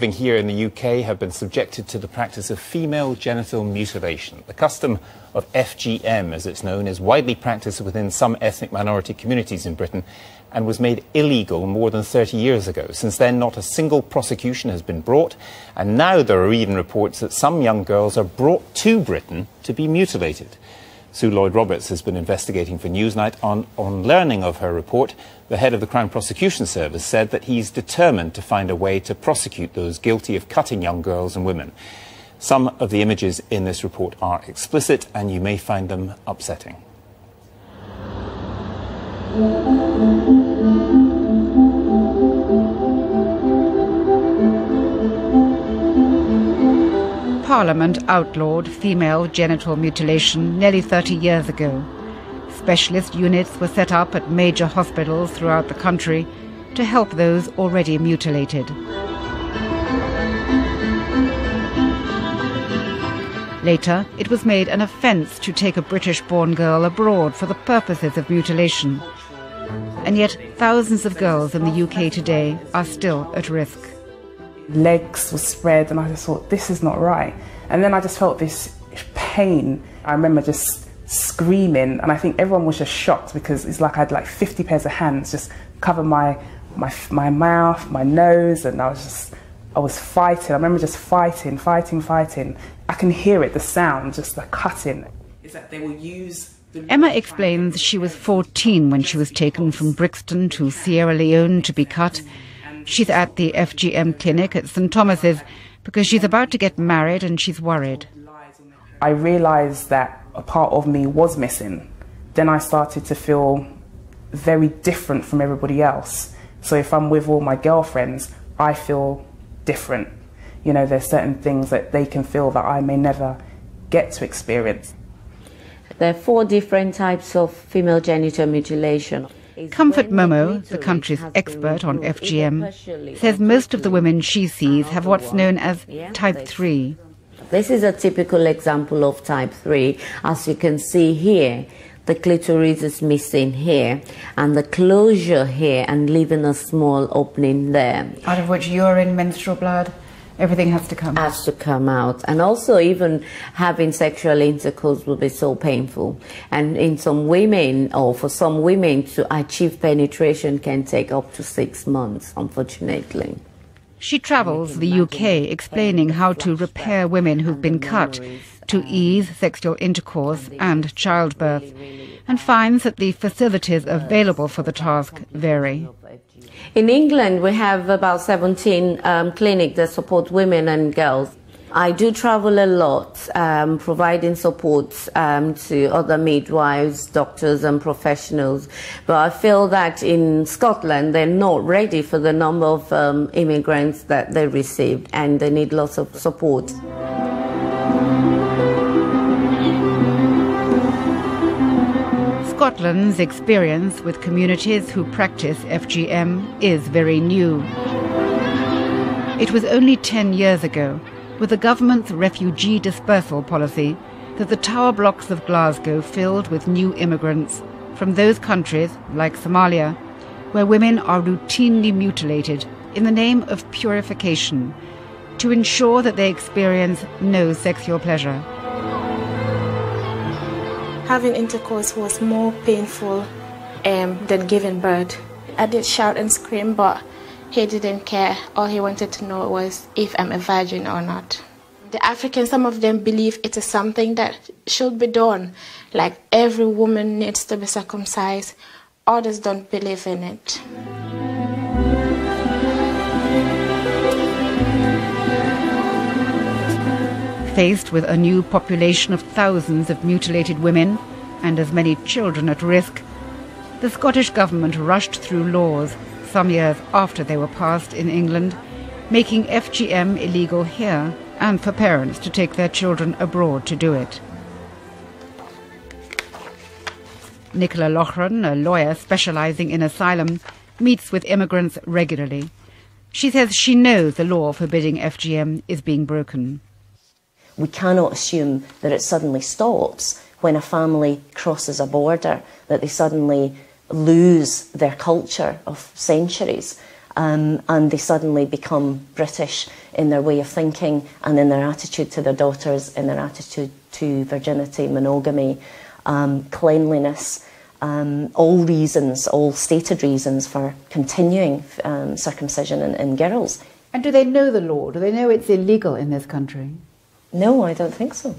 Living here in the UK have been subjected to the practice of female genital mutilation. The custom of FGM, as it's known, is widely practiced within some ethnic minority communities in Britain and was made illegal more than 30 years ago. Since then, not a single prosecution has been brought, and now there are even reports that some young girls are brought to Britain to be mutilated. Sue Lloyd-Roberts has been investigating for Newsnight. On learning of her report, the head of the Crown Prosecution Service said that he's determined to find a way to prosecute those guilty of cutting young girls and women. Some of the images in this report are explicit, and you may find them upsetting. Parliament outlawed female genital mutilation nearly 30 years ago. Specialist units were set up at major hospitals throughout the country to help those already mutilated. Later, it was made an offence to take a British-born girl abroad for the purposes of mutilation. And yet, thousands of girls in the UK today are still at risk. Legs were spread and I just thought, this is not right. And then I just felt this pain. I remember just screaming, and I think everyone was just shocked because it's like I had like 50 pairs of hands just cover my mouth, my nose, and I was fighting. I remember just fighting. I can hear it, the sound, just the cutting. Is that they will use Emma explains she was 14 when she was taken from Brixton to Sierra Leone to be cut. She's at the FGM clinic at St Thomas's because she's about to get married and she's worried. I realised that a part of me was missing. Then I started to feel very different from everybody else. So if I'm with all my girlfriends, I feel different. You know, there's certain things that they can feel that I may never get to experience. There are 4 different types of female genital mutilation. Comfort Momo, the country's expert on FGM, says most of the women she sees have what's known as type 3. This is a typical example of type 3. As you can see here, the clitoris is missing here, and the closure here, and leaving a small opening there. Out of which urine, menstrual blood, everything has to come out. Has to come out. And also even having sexual intercourse will be so painful. And in some women, or for some women, to achieve penetration can take up to 6 months, unfortunately. She travels the UK explaining how to repair women who've been cut, to ease sexual intercourse and childbirth, and finds that the facilities available for the task vary. In England, we have about 17 clinics that support women and girls. I do travel a lot, providing support to other midwives, doctors and professionals. But I feel that in Scotland, they're not ready for the number of immigrants that they received, and they need lots of support. Scotland's experience with communities who practice FGM is very new. It was only 10 years ago, with the government's refugee dispersal policy, that the tower blocks of Glasgow filled with new immigrants from those countries, like Somalia, where women are routinely mutilated in the name of purification, to ensure that they experience no sexual pleasure. Having intercourse was more painful than giving birth. I did shout and scream, but he didn't care. All he wanted to know was if I'm a virgin or not. The Africans, some of them believe it is something that should be done. Like every woman needs to be circumcised. Others don't believe in it. Faced with a new population of thousands of mutilated women and as many children at risk, the Scottish government rushed through laws some years after they were passed in England, making FGM illegal here and for parents to take their children abroad to do it. Nicola Loughran, a lawyer specialising in asylum, meets with immigrants regularly. She says she knows the law forbidding FGM is being broken. We cannot assume that it suddenly stops when a family crosses a border, that they suddenly lose their culture of centuries and they suddenly become British in their way of thinking and in their attitude to their daughters, in their attitude to virginity, monogamy, cleanliness, all reasons, all stated reasons for continuing circumcision in girls. And do they know the law? Do they know it's illegal in this country? No, I don't think so.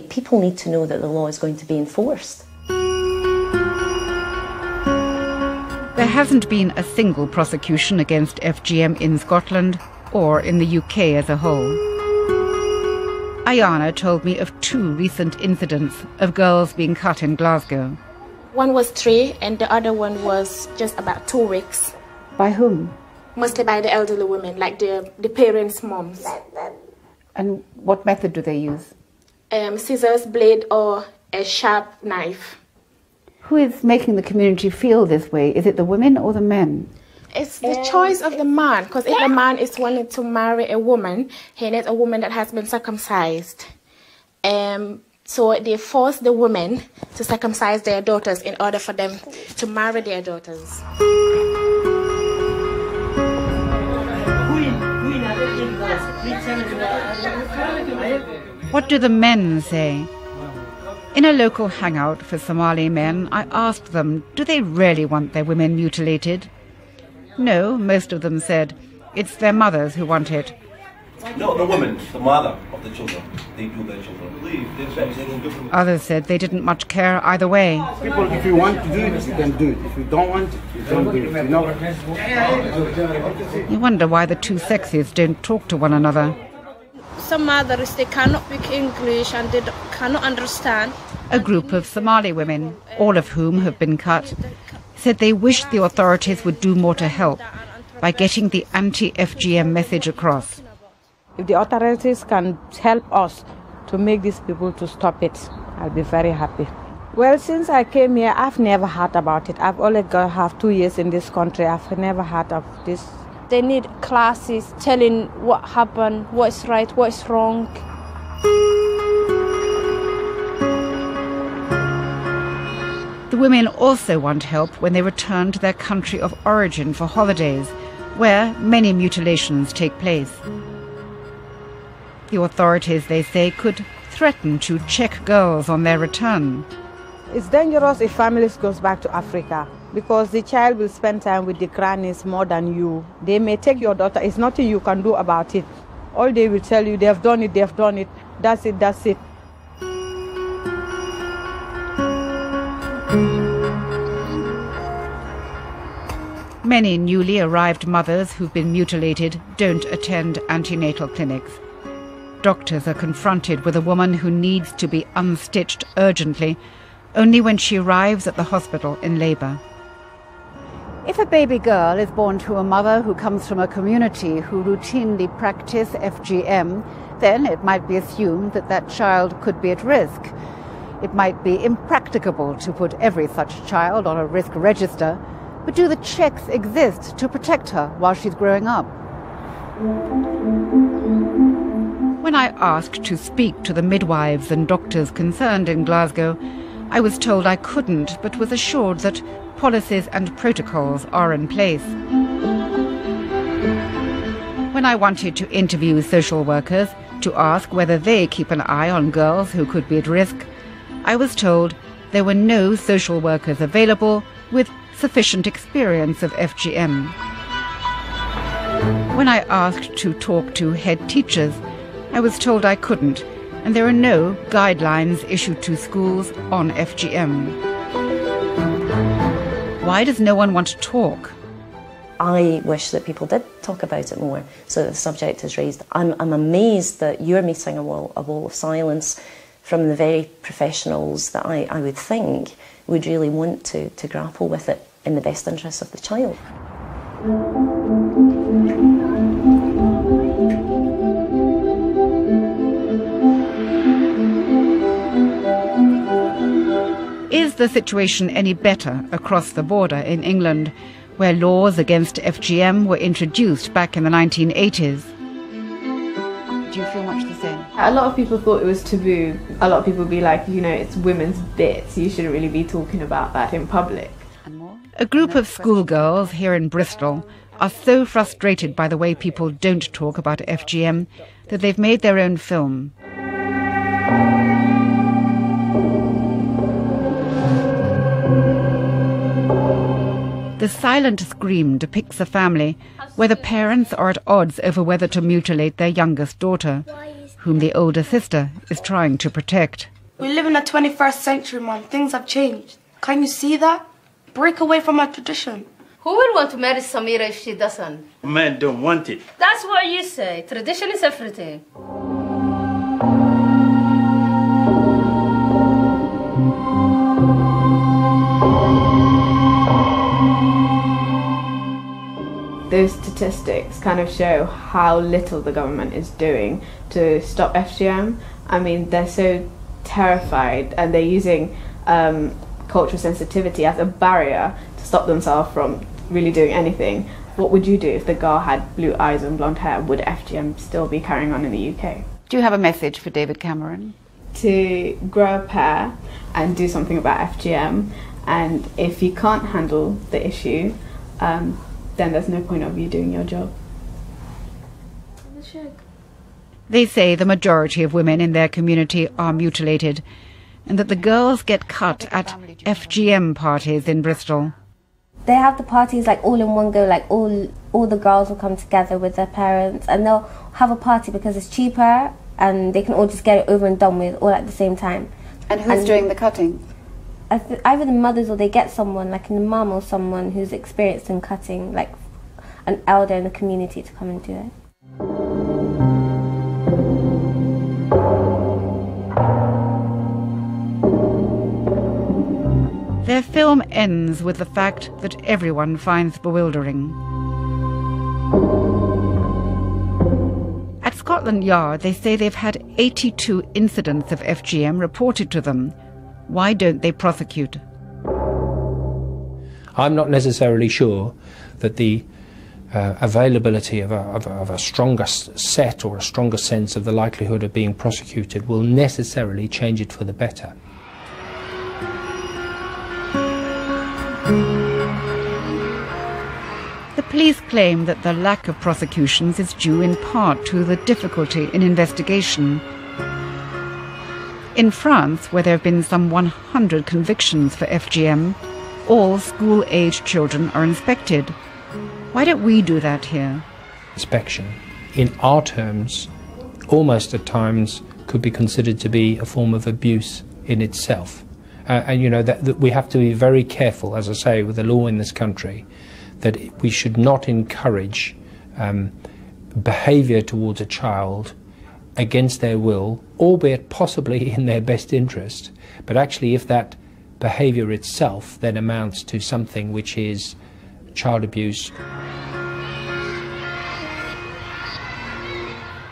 People need to know that the law is going to be enforced. There hasn't been a single prosecution against FGM in Scotland or in the UK as a whole. Ayana told me of 2 recent incidents of girls being cut in Glasgow. One was 3 and the other one was just about 2 weeks. By whom? Mostly by the elderly women, like the parents' moms. And what method do they use? Scissors, blade, or a sharp knife. Who is making the community feel this way? Is it the women or the men? It's the choice of the man, because if a man is wanting to marry a woman, he needs a woman that has been circumcised. So they force the women to circumcise their daughters in order for them to marry their daughters. What do the men say? In a local hangout for Somali men, I asked them, do they really want their women mutilated? No, most of them said, it's their mothers who want it. No, the women, the mother of the children, they do their children. Others said they didn't much care either way. People, if you want to do it, you can do it. If you don't want it, you don't do it. You wonder why the 2 sexes don't talk to one another. Some mothers, they cannot speak English and they cannot understand. A group of Somali women, all of whom have been cut, said they wish the authorities would do more to help by getting the anti-FGM message across. If the authorities can help us to make these people to stop it, I'll be very happy. Well, since I came here, I've never heard about it. I've only have 2 years in this country. I've never heard of this. They need classes telling what happened, what's right, what's wrong. The women also want help when they return to their country of origin for holidays, where many mutilations take place. The authorities, they say, could threaten to check girls on their return. It's dangerous if families goes back to Africa because the child will spend time with the grannies more than you. They may take your daughter. It's nothing you can do about it. All they will tell you, they have done it, that's it, that's it. Many newly arrived mothers who've been mutilated don't attend antenatal clinics. Doctors are confronted with a woman who needs to be unstitched urgently, only when she arrives at the hospital in labour. If a baby girl is born to a mother who comes from a community who routinely practice FGM, then it might be assumed that that child could be at risk. It might be impracticable to put every such child on a risk register, but do the checks exist to protect her while she's growing up? When I asked to speak to the midwives and doctors concerned in Glasgow, I was told I couldn't, but was assured that policies and protocols are in place. When I wanted to interview social workers to ask whether they keep an eye on girls who could be at risk, I was told there were no social workers available with sufficient experience of FGM. When I asked to talk to head teachers, I was told I couldn't, and there are no guidelines issued to schools on FGM. Why does no one want to talk? I wish that people did talk about it more so that the subject is raised. I'm amazed that you're meeting a wall of silence from the very professionals that I would think would really want to grapple with it in the best interests of the child. Is the situation any better across the border in England, where laws against FGM were introduced back in the 1980s? Do you feel much the same? A lot of people thought it was taboo. A lot of people would be like, you know, it's women's bits. You shouldn't really be talking about that in public. A group of schoolgirls here in Bristol are so frustrated by the way people don't talk about FGM that they've made their own film. The Silent Scream depicts a family where the parents are at odds over whether to mutilate their youngest daughter, whom the older sister is trying to protect. We live in the 21st century, Mom. Things have changed. Can't you see that? Break away from our tradition. Who will want to marry Samira if she doesn't? Men don't want it. That's what you say. Tradition is everything. Those statistics kind of show how little the government is doing to stop FGM. I mean, they're so terrified and they're using cultural sensitivity as a barrier to stop themselves from really doing anything. What would you do if the girl had blue eyes and blonde hair? Would FGM still be carrying on in the UK? Do you have a message for David Cameron? To grow a pair and do something about FGM, and if you can't handle the issue, then there's no point of you doing your job. They say the majority of women in their community are mutilated and that the girls get cut at FGM parties in Bristol. They have the parties like all in one go, like all the girls will come together with their parents and they'll have a party because it's cheaper and they can all just get it over and done with all at the same time. And who's doing the cutting? Either the mothers or they get someone, like a mum or someone who's experienced in cutting, like an elder in the community to come and do it. Their film ends with the fact that everyone finds bewildering. At Scotland Yard, they say they've had 82 incidents of FGM reported to them. Why don't they prosecute? I'm not necessarily sure that the availability of a stronger set or a stronger sense of the likelihood of being prosecuted will necessarily change it for the better. The police claim that the lack of prosecutions is due in part to the difficulty in investigation. In France, where there have been some 100 convictions for FGM, all school-aged children are inspected. Why don't we do that here? Inspection, in our terms, almost at times could be considered to be a form of abuse in itself. And you know, that we have to be very careful, as I say, with the law in this country, that we should not encourage behaviour towards a child against their will, albeit possibly in their best interest, but actually if that behaviour itself then amounts to something which is child abuse.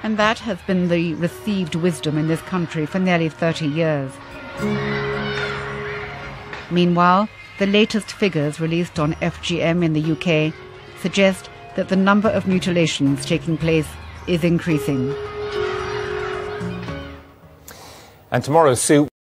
And that has been the received wisdom in this country for nearly 30 years. Meanwhile, the latest figures released on FGM in the UK suggest that the number of mutilations taking place is increasing. And tomorrow, Sue,